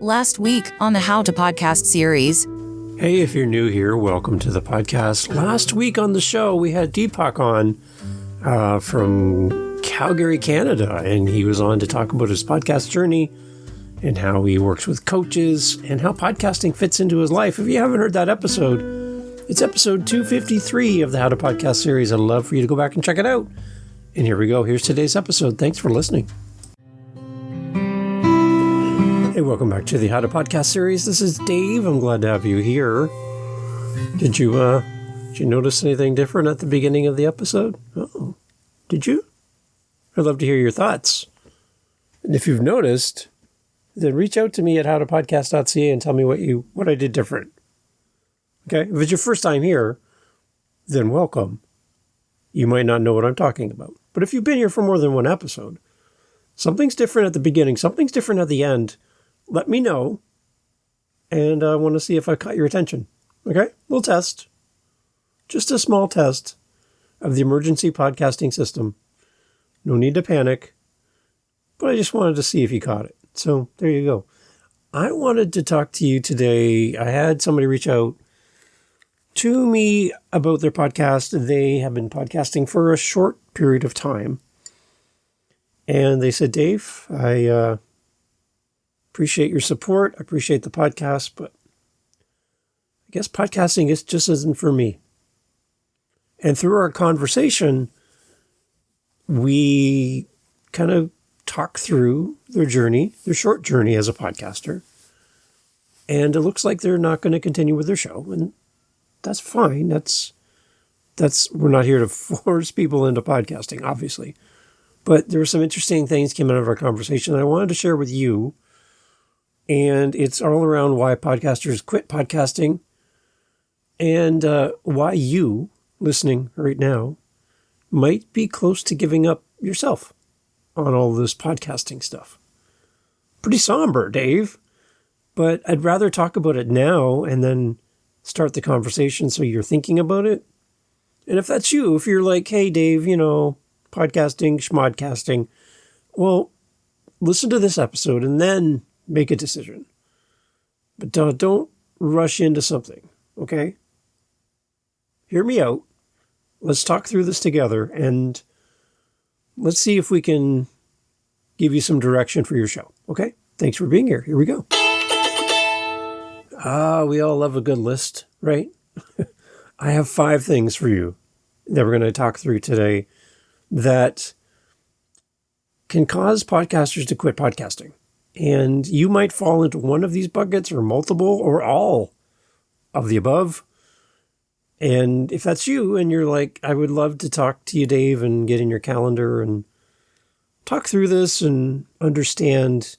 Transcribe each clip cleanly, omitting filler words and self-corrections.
Last week on the How to Podcast series. Hey, if you're new here, welcome to the podcast. Last week on the show, we had Deepak on from Calgary, Canada, and he was on to talk about his podcast journey and how he works with coaches and how podcasting fits into his life. If you haven't heard that episode, it's episode 253 of the How to Podcast series. I'd love for you to go back and check it out. And here we go. Here's today's episode. Thanks for listening. Hey, welcome back to the How to Podcast series. This is Dave. I'm glad to have you here. Did you notice anything different at the beginning of the episode? Oh, did you? I'd love to hear your thoughts. And if you've noticed, then reach out to me at howtopodcast.ca and tell me what I did different. Okay? If it's your first time here, then welcome. You might not know what I'm talking about. But if you've been here for more than one episode, something's different at the beginning, something's different at the end. Let me know, and I want to see if I caught your attention. Okay? Little test. Just a small test of the emergency podcasting system. No need to panic, but I just wanted to see if you caught it. So there you go. I wanted to talk to you today. I had somebody reach out to me about their podcast. They have been podcasting for a short period of time. And they said, Dave, I appreciate your support. I appreciate the podcast, but I guess podcasting just isn't for me. And through our conversation, we kind of talk through their journey, their short journey as a podcaster. And it looks like they're not going to continue with their show. And that's fine. That's we're not here to force people into podcasting, obviously. But there were some interesting things came out of our conversation I wanted to share with you. And it's all around why podcasters quit podcasting and why you, listening right now, might be close to giving up yourself on all this podcasting stuff. Pretty somber, Dave. But I'd rather talk about it now and then start the conversation so you're thinking about it. And if that's you, if you're like, hey, Dave, podcasting, schmodcasting, well, listen to this episode and then make a decision. But don't rush into something, okay? Hear me out. Let's talk through this together and let's see if we can give you some direction for your show, okay? Thanks for being here. Here we go. We all love a good list, right? I have 5 things for you that we're going to talk through today that can cause podcasters to quit podcasting. And you might fall into one of these buckets or multiple or all of the above. And if that's you and you're like, I would love to talk to you, Dave, and get in your calendar and talk through this and understand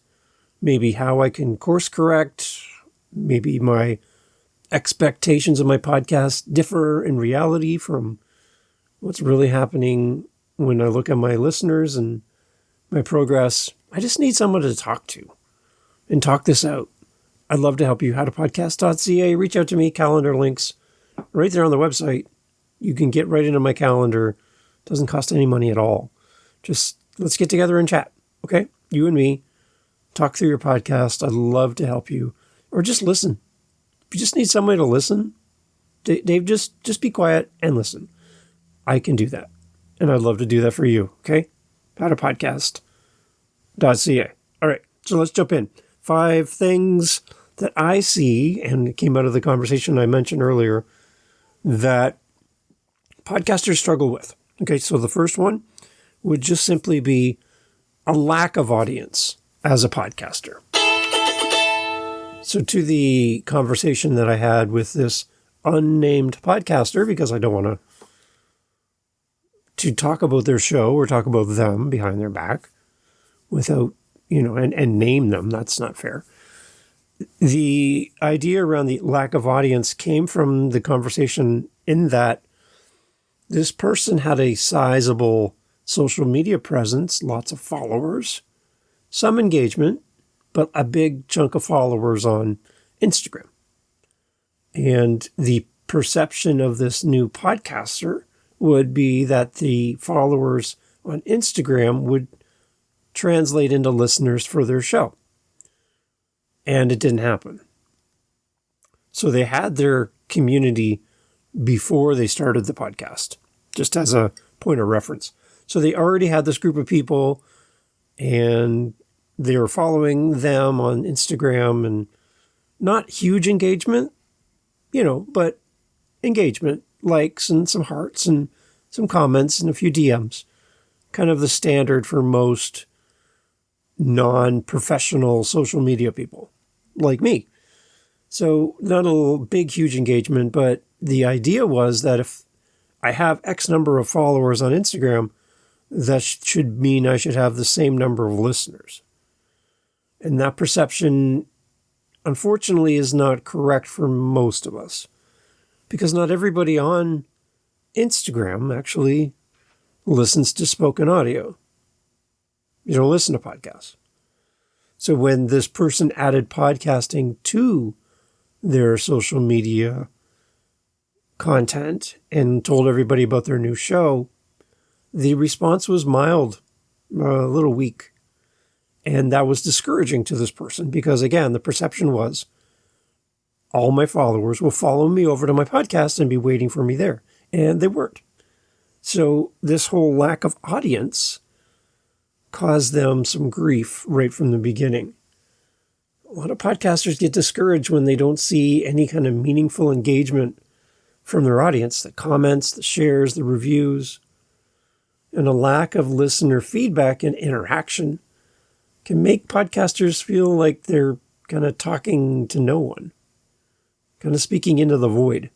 maybe how I can course correct, maybe my expectations of my podcast differ in reality from what's really happening when I look at my listeners and my progress. I just need someone to talk to and talk this out. I'd love to help you. Howtopodcast.ca. Reach out to me. Calendar links right there on the website. You can get right into my calendar. Doesn't cost any money at all. Just let's get together and chat. Okay? You and me. Talk through your podcast. I'd love to help you. Or just listen. If you just need somebody to listen, Dave, just be quiet and listen. I can do that. And I'd love to do that for you. Okay? Howtopodcast.ca. All right, so let's jump in. 5 things that I see, and it came out of the conversation I mentioned earlier, that podcasters struggle with. Okay, so the first one would just simply be a lack of audience as a podcaster. So to the conversation that I had with this unnamed podcaster, because I don't want to talk about their show or talk about them behind their back without, and name them. That's not fair. The idea around the lack of audience came from the conversation in that this person had a sizable social media presence, lots of followers, some engagement, but a big chunk of followers on Instagram. And the perception of this new podcaster would be that the followers on Instagram would translate into listeners for their show. and it didn't happen. So they had their community before they started the podcast, just as a point of reference. So they already had this group of people, and they were following them on Instagram, and not huge engagement, but engagement, likes and some hearts and some comments and a few DMs. Kind of the standard for most non-professional social media people like me. So not a big, huge engagement, but the idea was that if I have X number of followers on Instagram, that should mean I should have the same number of listeners. And that perception, unfortunately, is not correct for most of us, because not everybody on Instagram actually listens to spoken audio. You don't listen to podcasts. So when this person added podcasting to their social media content and told everybody about their new show, the response was mild, a little weak. And that was discouraging to this person because, again, the perception was all my followers will follow me over to my podcast and be waiting for me there. And they weren't. So this whole lack of audience caused them some grief right from the beginning. A lot of podcasters get discouraged when they don't see any kind of meaningful engagement from their audience, the comments, the shares, the reviews, and a lack of listener feedback and interaction can make podcasters feel like they're kind of talking to no one, kind of speaking into the void.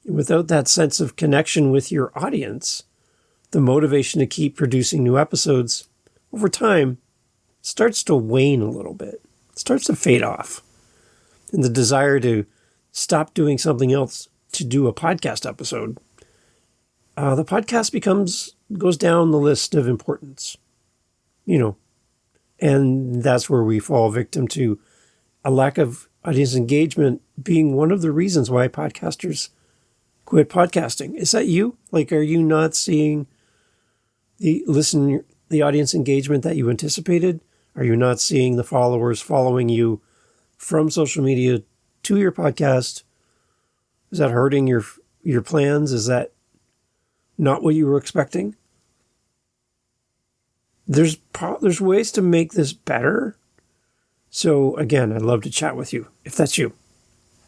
And without that sense of connection with your audience, the motivation to keep producing new episodes over time starts to wane a little bit. It starts to fade off. And the desire to stop doing something else to do a podcast episode, the podcast goes down the list of importance, and that's where we fall victim to a lack of audience engagement being one of the reasons why podcasters quit podcasting. Is that you? Like, are you not seeing the audience engagement that you anticipated? Are you not seeing the followers following you from social media to your podcast? Is that hurting your plans? Is that not what you were expecting? There's ways to make this better. So again, I'd love to chat with you if that's you.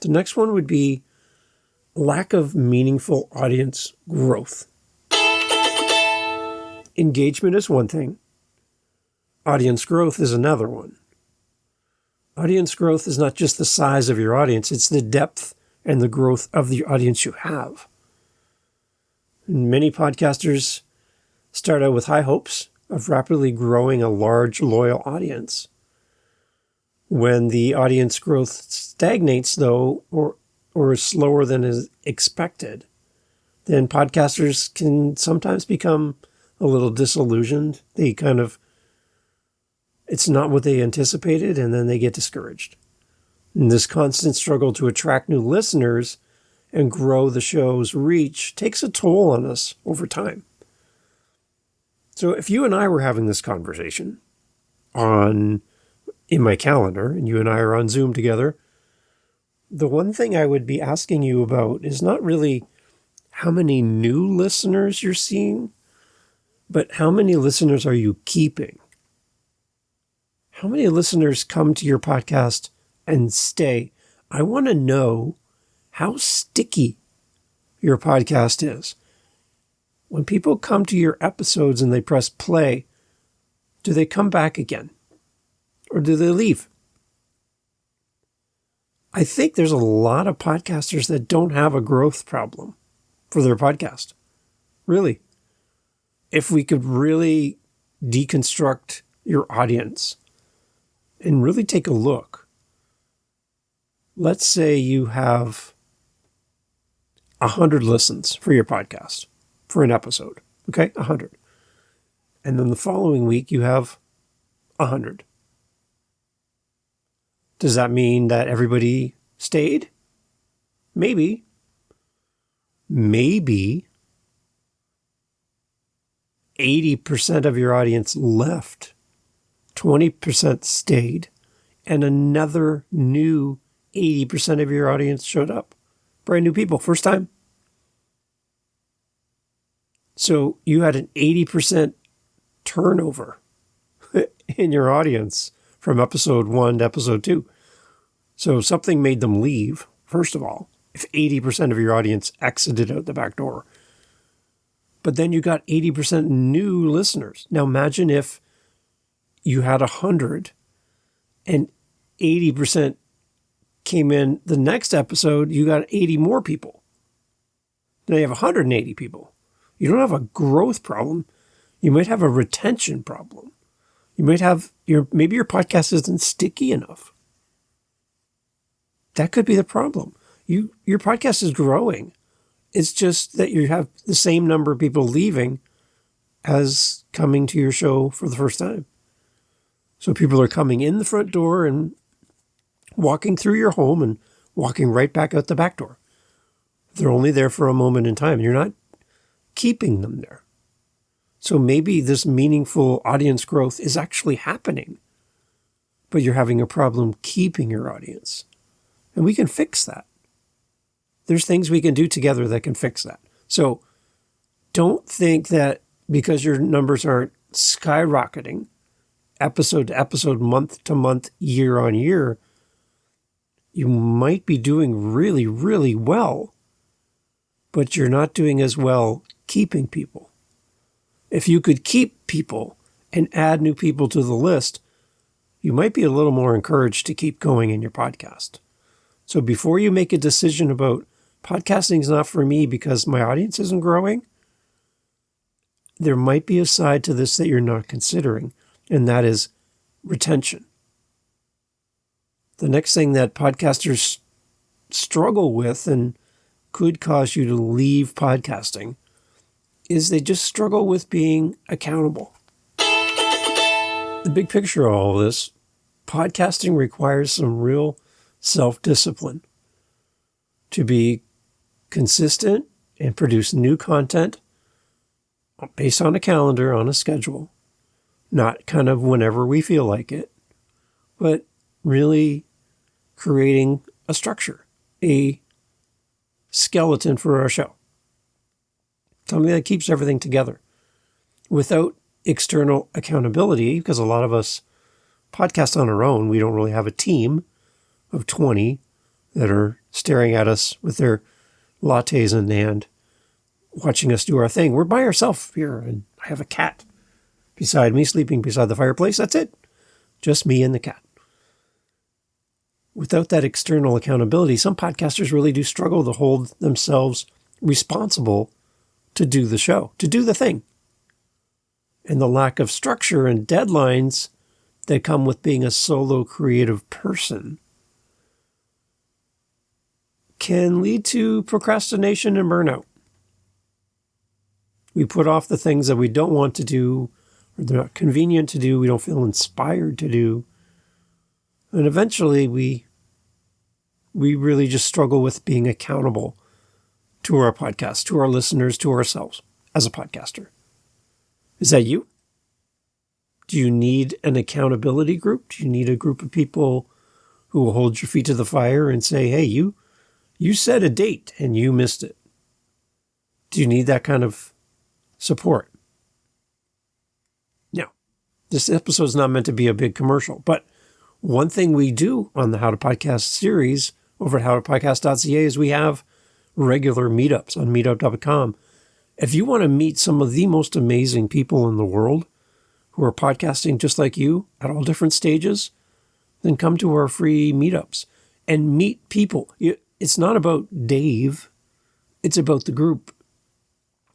The next one would be lack of meaningful audience growth. Engagement is one thing. Audience growth is another one. Audience growth is not just the size of your audience, it's the depth and the growth of the audience you have. And many podcasters start out with high hopes of rapidly growing a large, loyal audience. When the audience growth stagnates, though, or is slower than is expected, then podcasters can sometimes become a little disillusioned. It's not what they anticipated, and then they get discouraged. And this constant struggle to attract new listeners and grow the show's reach takes a toll on us over time. So if you and I were having this conversation in my calendar, and you and I are on Zoom together, the one thing I would be asking you about is not really how many new listeners you're seeing, but how many listeners are you keeping? How many listeners come to your podcast and stay? I want to know how sticky your podcast is. When people come to your episodes and they press play, do they come back again? Or do they leave? I think there's a lot of podcasters that don't have a growth problem for their podcast. Really. If we could really deconstruct your audience and really take a look. Let's say you have 100 listens for your podcast, for an episode. Okay, 100. And then the following week you have 100. Does that mean that everybody stayed? Maybe. Maybe 80% of your audience left. 20% stayed. and another new 80% of your audience showed up. Brand new people, first time. So you had an 80% turnover in your audience from episode 1 to episode 2. So something made them leave, first of all, if 80% of your audience exited out the back door. But then you got 80% new listeners. Now imagine if you had 100 and 80% came in the next episode, you got 80 more people. Now you have 180 people. You don't have a growth problem. You might have a retention problem. You might have maybe your podcast isn't sticky enough. That could be the problem. Your podcast is growing. It's just that you have the same number of people leaving as coming to your show for the first time. So people are coming in the front door and walking through your home and walking right back out the back door. They're only there for a moment in time. You're not keeping them there. So maybe this meaningful audience growth is actually happening, but you're having a problem keeping your audience. And we can fix that. There's things we can do together that can fix that. So don't think that because your numbers aren't skyrocketing episode to episode, month to month, year on year, you might be doing really, really well, but you're not doing as well keeping people. If you could keep people and add new people to the list, you might be a little more encouraged to keep going in your podcast. So before you make a decision about podcasting is not for me because my audience isn't growing, there might be a side to this that you're not considering, and that is retention. The next thing that podcasters struggle with and could cause you to leave podcasting is they just struggle with being accountable. The big picture of all of this, podcasting requires some real self-discipline to be consistent and produce new content based on a calendar, on a schedule, not kind of whenever we feel like it, but really creating a structure, a skeleton for our show. Something that keeps everything together without external accountability, because a lot of us podcast on our own. We don't really have a team of 20 that are staring at us with their lattes in hand, watching us do our thing. We're by ourselves here, and I have a cat beside me, sleeping beside the fireplace. That's it. Just me and the cat. Without that external accountability, some podcasters really do struggle to hold themselves responsible to do the show, to do the thing. And the lack of structure and deadlines that come with being a solo creative person can lead to procrastination and burnout. We put off the things that we don't want to do, or they're not convenient to do, we don't feel inspired to do. And eventually we really just struggle with being accountable to our podcast, to our listeners, to ourselves as a podcaster. Is that you? Do you need an accountability group? Do you need a group of people who will hold your feet to the fire and say, hey, you set a date and you missed it? Do you need that kind of support? Now, this episode is not meant to be a big commercial, but one thing we do on the How to Podcast series over at howtopodcast.ca is we have regular meetups on meetup.com. If you want to meet some of the most amazing people in the world who are podcasting just like you at all different stages, then come to our free meetups and meet people. It's not about Dave. It's about the group.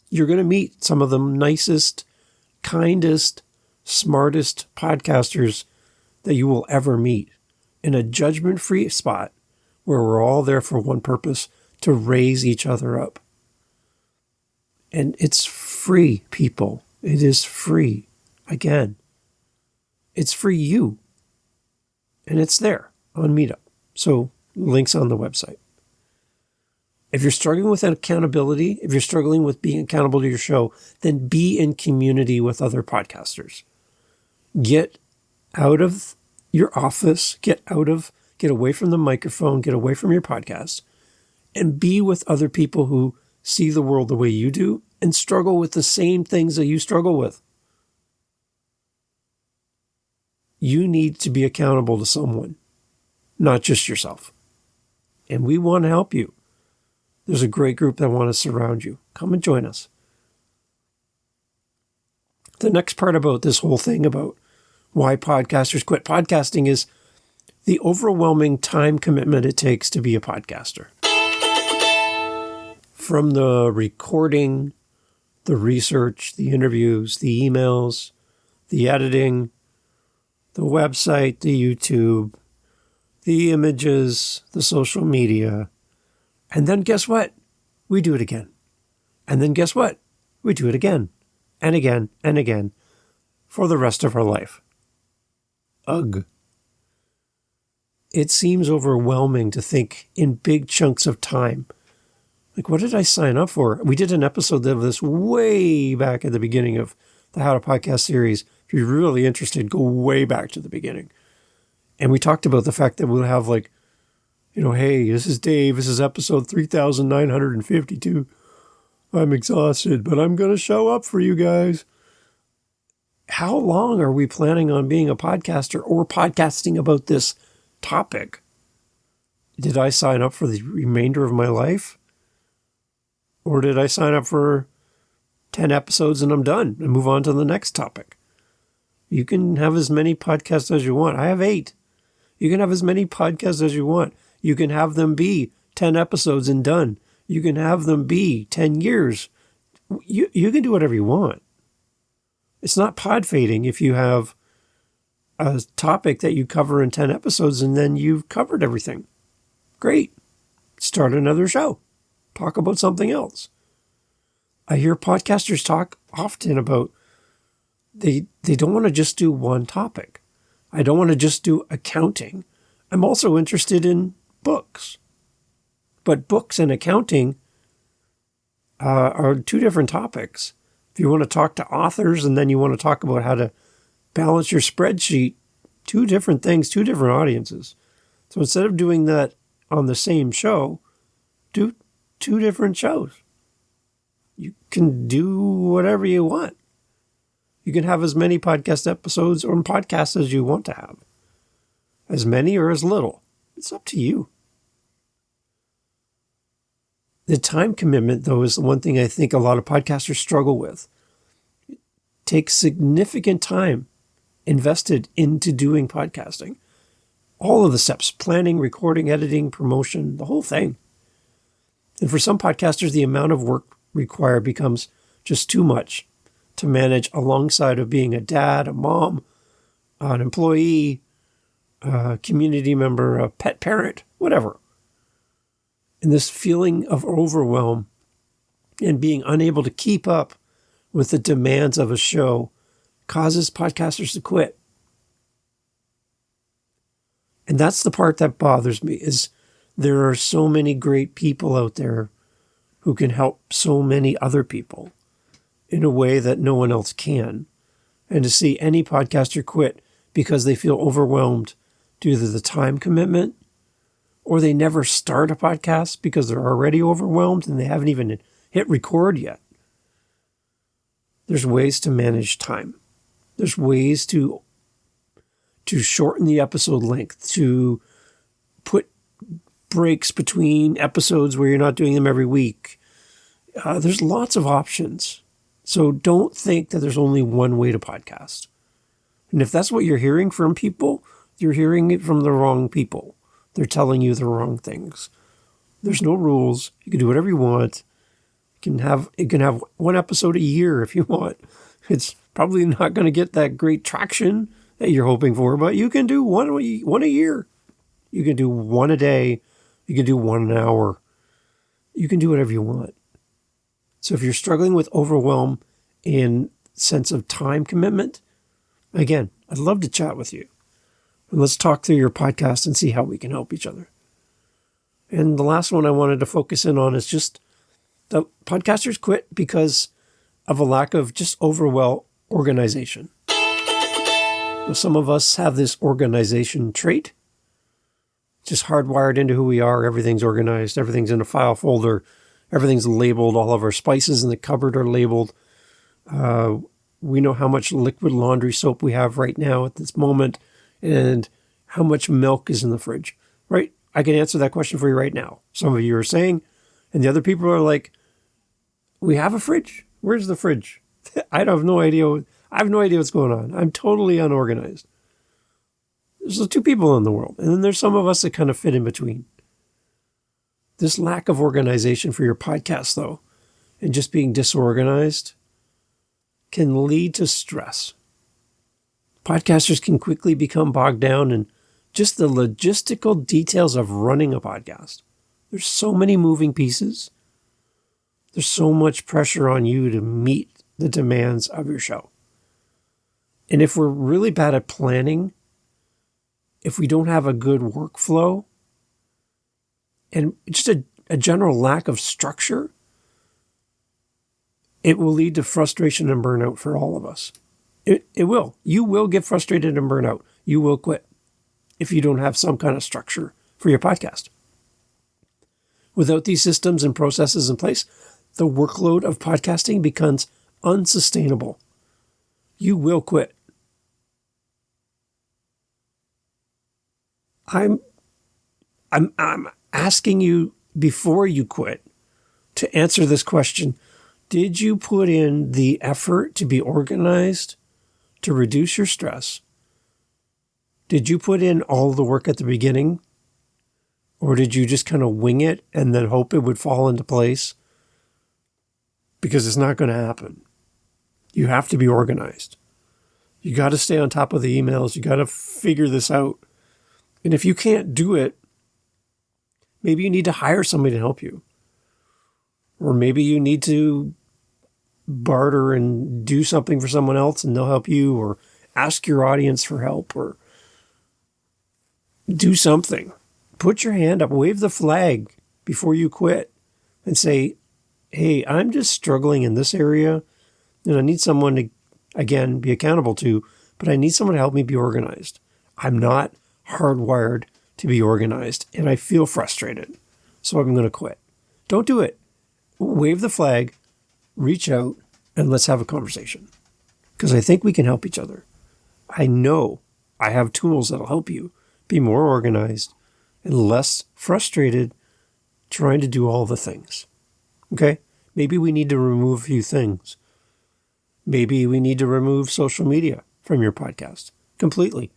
You're going to meet some of the nicest, kindest, smartest podcasters that you will ever meet in a judgment-free spot where we're all there for one purpose, to raise each other up. And it's free, people. It is free. Again, it's for you. And it's there on Meetup. So links on the website. If you're struggling with accountability, if you're struggling with being accountable to your show, then be in community with other podcasters. Get out of your office, get away from the microphone, get away from your podcast, and be with other people who see the world the way you do and struggle with the same things that you struggle with. You need to be accountable to someone, not just yourself. And we want to help you. There's a great group that want to surround you. Come and join us. The next part about this whole thing about why podcasters quit podcasting is the overwhelming time commitment it takes to be a podcaster. From the recording, the research, the interviews, the emails, the editing, the website, the YouTube, the images, the social media. And then guess what? We do it again. And then guess what? We do it again and again and again for the rest of our life. Ugh. It seems overwhelming to think in big chunks of time. Like, what did I sign up for? We did an episode of this way back at the beginning of the How to Podcast series. If you're really interested, go way back to the beginning. And we talked about the fact that we'll have like, hey, this is Dave. This is episode 3952. I'm exhausted, but I'm going to show up for you guys. How long are we planning on being a podcaster or podcasting about this topic? Did I sign up for the remainder of my life? Or did I sign up for 10 episodes and I'm done and move on to the next topic? You can have as many podcasts as you want. I have 8. You can have as many podcasts as you want. You can have them be 10 episodes and done. You can have them be 10 years. You can do whatever you want. It's not pod fading if you have a topic that you cover in 10 episodes and then you've covered everything. Great. Start another show. Talk about something else. I hear podcasters talk often about they don't want to just do one topic. I don't want to just do accounting. I'm also interested in books. But books and accounting are 2 different topics. If you want to talk to authors and then you want to talk about how to balance your spreadsheet, 2 different things, 2 different audiences. So instead of doing that on the same show, do 2 different shows. You can do whatever you want. You can have as many podcast episodes or podcasts as you want to have. As many or as little. It's up to you. The time commitment, though, is the one thing I think a lot of podcasters struggle with. It takes significant time invested into doing podcasting. All of the steps, planning, recording, editing, promotion, the whole thing. And for some podcasters, the amount of work required becomes just too much to manage alongside of being a dad, a mom, an employee, a community member, a pet parent, whatever. And this feeling of overwhelm and being unable to keep up with the demands of a show causes podcasters to quit. And that's the part that bothers me, is there are so many great people out there who can help so many other people in a way that no one else can. And to see any podcaster quit because they feel overwhelmed due to the time commitment, or they never start a podcast because they're already overwhelmed and they haven't even hit record yet. There's ways to manage time. There's ways to shorten the episode length, to put breaks between episodes where you're not doing them every week. There's lots of options. So don't think that there's only one way to podcast. And if that's what you're hearing from people, you're hearing it from the wrong people. They're telling you the wrong things. There's no rules. You can do whatever you want. You can have 1 episode a year if you want. It's probably not going to get that great traction that you're hoping for, but you can do one a year. You can do 1 a day. You can do 1 an hour. You can do whatever you want. So if you're struggling with overwhelm and sense of time commitment, again, I'd love to chat with you. And let's talk through your podcast and see how we can help each other. And the last one I wanted to focus in on is just the podcasters quit because of a lack of just overall organization. Some of us have this organization trait, just hardwired into who we are. Everything's organized. Everything's in a file folder. Everything's labeled. All of our spices in the cupboard are labeled. We know how much liquid laundry soap we have right now at this moment and how much milk is in the fridge, right? I can answer that question for you right now. Some of you are saying, and the other people are like, we have a fridge. Where's the fridge? I have no idea. I have no idea what's going on. I'm totally unorganized. There's two people in the world. And then there's some of us that kind of fit in between. This lack of organization for your podcast, though, and just being disorganized can lead to stress. Podcasters can quickly become bogged down in just the logistical details of running a podcast. There's so many moving pieces. There's so much pressure on you to meet the demands of your show. And if we're really bad at planning, if we don't have a good workflow, and just a general lack of structure, it will lead to frustration and burnout for all of us. It will. You will get frustrated and burn out. You will quit if you don't have some kind of structure for your podcast. Without these systems and processes in place, the workload of podcasting becomes unsustainable. You will quit. I'm asking you before you quit to answer this question. Did you put in the effort to be organized, to reduce your stress? Did you put in all the work at the beginning? Or did you just kind of wing it and then hope it would fall into place? Because it's not going to happen. You have to be organized. You got to stay on top of the emails. You got to figure this out. And if you can't do it, maybe you need to hire somebody to help you. Or maybe you need to barter and do something for someone else and they'll help you, or ask your audience for help, or do something. Put your hand up, wave the flag before you quit and say, hey, I'm just struggling in this area and I need someone to, again, be accountable to, but I need someone to help me be organized. I'm not hardwired to be organized and I feel frustrated, so I'm going to quit. Don't do it. Wave the flag, reach out, and let's have a conversation. Because I think we can help each other. I know I have tools that'll help you be more organized and less frustrated trying to do all the things. Okay? Maybe we need to remove a few things. Maybe we need to remove social media from your podcast completely.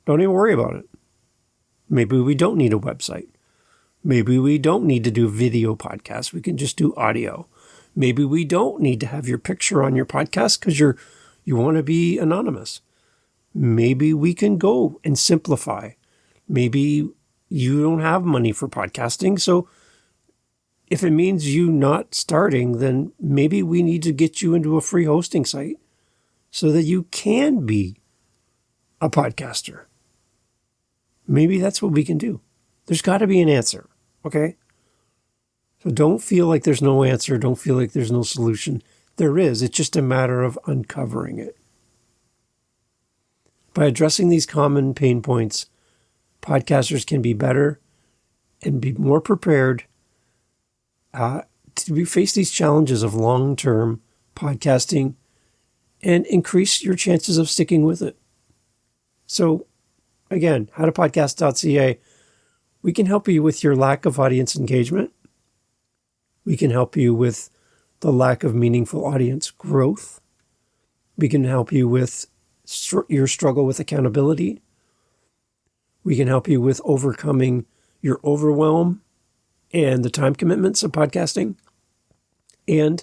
Don't even worry about it. Maybe we don't need a website. Maybe we don't need to do video podcasts. We can just do audio. Maybe we don't need to have your picture on your podcast because you want to be anonymous. Maybe we can go and simplify. Maybe you don't have money for podcasting. So if it means you not starting, then maybe we need to get you into a free hosting site so that you can be a podcaster. Maybe that's what we can do. There's got to be an answer, okay? So don't feel like there's no answer. Don't feel like there's no solution. There is. It's just a matter of uncovering it. By addressing these common pain points, podcasters can be better and be more prepared to face these challenges of long-term podcasting and increase your chances of sticking with it. So, again, howtopodcast.ca, we can help you with your lack of audience engagement. We can help you with the lack of meaningful audience growth. We can help you with your struggle with accountability. We can help you with overcoming your overwhelm and the time commitments of podcasting. And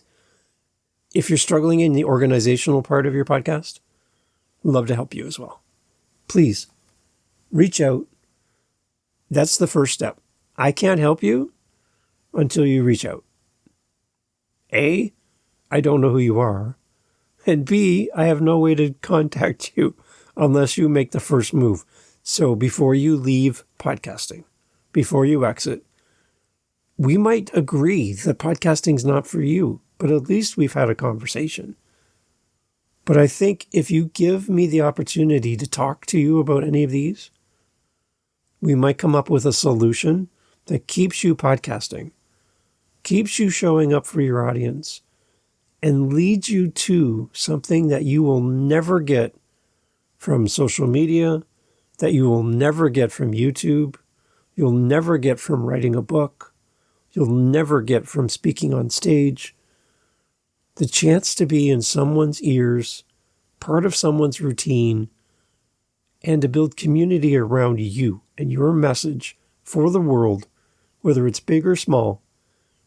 if you're struggling in the organizational part of your podcast, we'd love to help you as well. Please reach out. That's the first step. I can't help you until you reach out. A, I don't know who you are. And B, I have no way to contact you unless you make the first move. So before you leave podcasting, before you exit, we might agree that podcasting's not for you, but at least we've had a conversation. But I think if you give me the opportunity to talk to you about any of these, we might come up with a solution that keeps you podcasting, keeps you showing up for your audience, and leads you to something that you will never get from social media, that you will never get from YouTube, you'll never get from writing a book, you'll never get from speaking on stage. The chance to be in someone's ears, part of someone's routine, and to build community around you and your message for the world, whether it's big or small,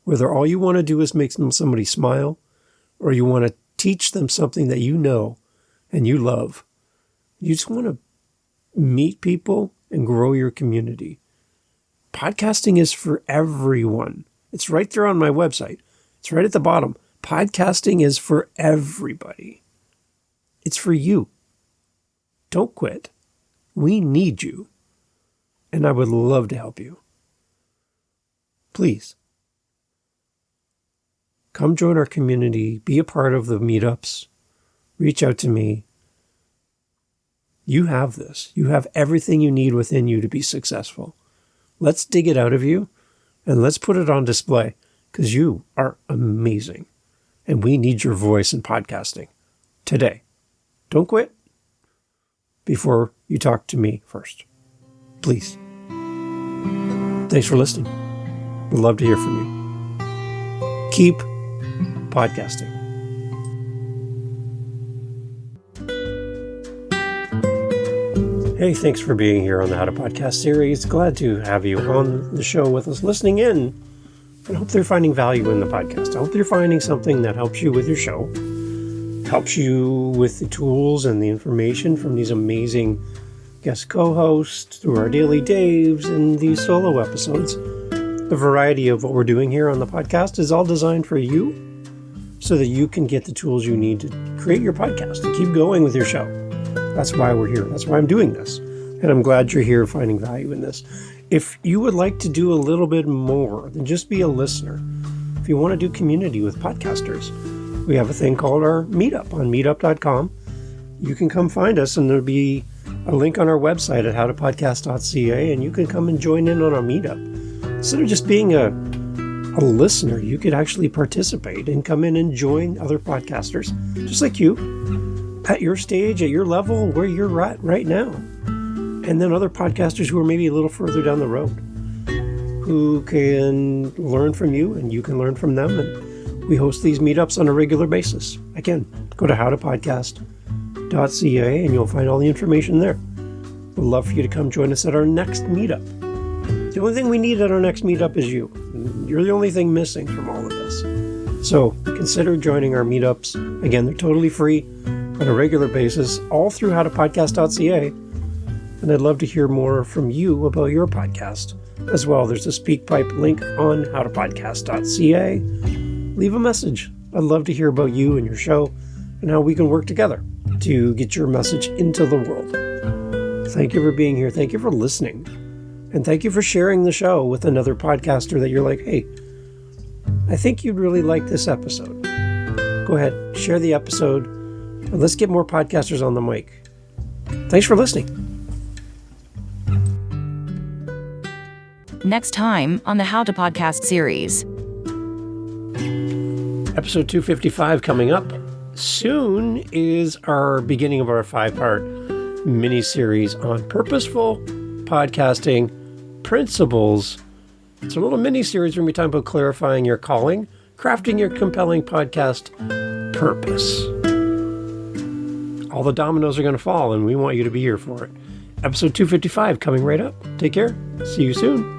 whether all you want to do is make somebody smile, or you want to teach them something that you know and you love. You just want to meet people and grow your community. Podcasting is for everyone. It's right there on my website. It's right at the bottom. Podcasting is for everybody. It's for you. Don't quit. We need you. And I would love to help you. Please, come join our community. Be a part of the meetups. Reach out to me. You have this. You have everything you need within you to be successful. Let's dig it out of you and let's put it on display because you are amazing. And we need your voice in podcasting today. Don't quit before you talk to me first. Please. Thanks for listening. We'd love to hear from you. Keep podcasting. Hey, thanks for being here on the How to Podcast series. Glad to have you on the show with us, listening in. I hope they're finding value in the podcast. I hope they're finding something that helps you with your show, helps you with the tools and the information from these amazing guest co-hosts through our daily Daves and these solo episodes. The variety of what we're doing here on the podcast is all designed for you so that you can get the tools you need to create your podcast and keep going with your show. That's why we're here. That's why I'm doing this. And I'm glad you're here finding value in this. If you would like to do a little bit more than just be a listener, if you want to do community with podcasters, we have a thing called our meetup on meetup.com. You can come find us and there'll be a link on our website at howtopodcast.ca and you can come and join in on our meetup. Instead of just being a listener, you could actually participate and come in and join other podcasters just like you at your stage, at your level, where you're at right now. And then other podcasters who are maybe a little further down the road who can learn from you and you can learn from them. And we host these meetups on a regular basis. Again, go to howtopodcast.ca and you'll find all the information there. We'd love for you to come join us at our next meetup. The only thing we need at our next meetup is you. You're the only thing missing from all of this. So consider joining our meetups. Again, they're totally free on a regular basis, all through howtopodcast.ca. And I'd love to hear more from you about your podcast as well. There's a SpeakPipe link on howtopodcast.ca. Leave a message. I'd love to hear about you and your show and how we can work together to get your message into the world. Thank you for being here. Thank you for listening. And thank you for sharing the show with another podcaster that you're like, hey, I think you'd really like this episode. Go ahead, share the episode, and let's get more podcasters on the mic. Thanks for listening. Next time on the How to Podcast series. Episode 255 coming up soon is our beginning of our 5-part mini-series on purposeful podcasting principles. It's a little mini-series where we talk about clarifying your calling, crafting your compelling podcast purpose. All the dominoes are going to fall, and we want you to be here for it. Episode 255 coming right up. Take care. See you soon.